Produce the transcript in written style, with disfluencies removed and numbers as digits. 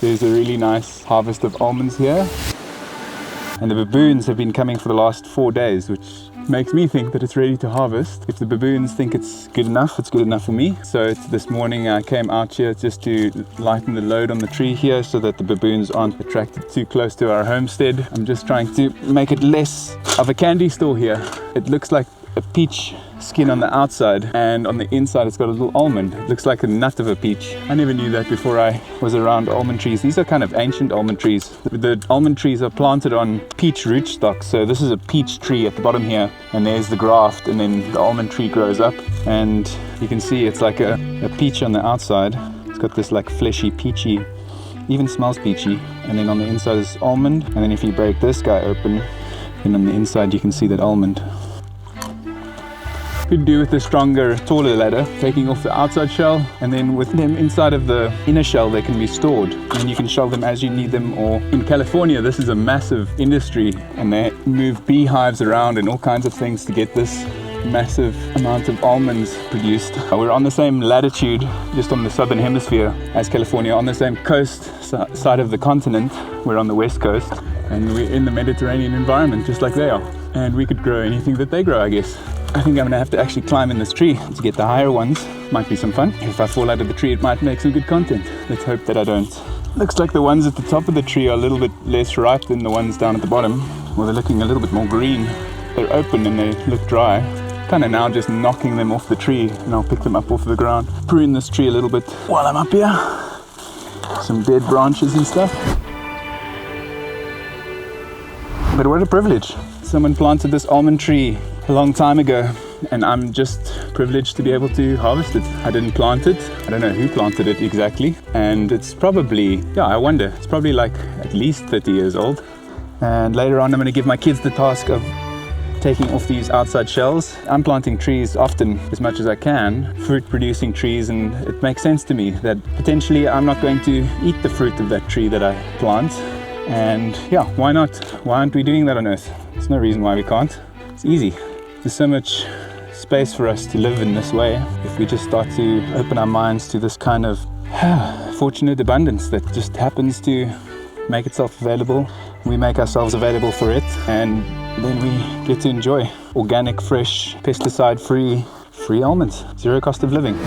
There's a really nice harvest of almonds here. And the baboons have been coming for the last 4 days, which makes me think that it's ready to harvest. If the baboons think it's good enough, it's good enough for me. So this morning I came out here just to lighten the load on the tree here so that the baboons aren't attracted too close to our homestead. I'm just trying to make it less of a candy store here. It looks like a peach skin on the outside, and on the inside it's got a little almond. It looks like a nut of a peach. I never knew that before I was around almond trees. These are kind of ancient almond trees. The almond trees are planted on peach rootstocks. So this is a peach tree at the bottom here, and there's the graft, and then the almond tree grows up, and you can see it's like a peach on the outside. It's got this like fleshy peachy, even smells peachy, and then on the inside is almond. And then if you break this guy open, then on the inside you can see that almond. Could do with a stronger, taller ladder, taking off the outside shell, and then with them inside of the inner shell they can be stored, and you can shell them as you need them. Or in California, this is a massive industry, and they move beehives around and all kinds of things to get this massive amount of almonds produced. We're on the same latitude, just on the southern hemisphere as California, on the same coast side of the continent. We're on the west coast, and we're in the Mediterranean environment just like they are, and we could grow anything that they grow, I guess. I think I'm gonna have to actually climb in this tree to get the higher ones. Might be some fun. If I fall out of the tree, it might make some good content. Let's hope that I don't. Looks like the ones at the top of the tree are a little bit less ripe than the ones down at the bottom. Well, they're looking a little bit more green. They're open and they look dry. Kind of now just knocking them off the tree, and I'll pick them up off the ground. Prune this tree a little bit while I'm up here. Some dead branches and stuff. But what a privilege. Someone planted this almond tree a long time ago, and I'm just privileged to be able to harvest it. I didn't plant it. I don't know who planted it exactly. And it's probably, I wonder, it's probably like at least 30 years old. And later on I'm going to give my kids the task of taking off these outside shells. I'm planting trees often as much as I can, fruit producing trees, and it makes sense to me that potentially I'm not going to eat the fruit of that tree that I plant. And why not? Why aren't we doing that on Earth? There's no reason why we can't. It's easy. There's so much space for us to live in this way if we just start to open our minds to this kind of fortunate abundance that just happens to make itself available. We make ourselves available for it, and then we get to enjoy organic, fresh, pesticide-free almonds. Zero cost of living.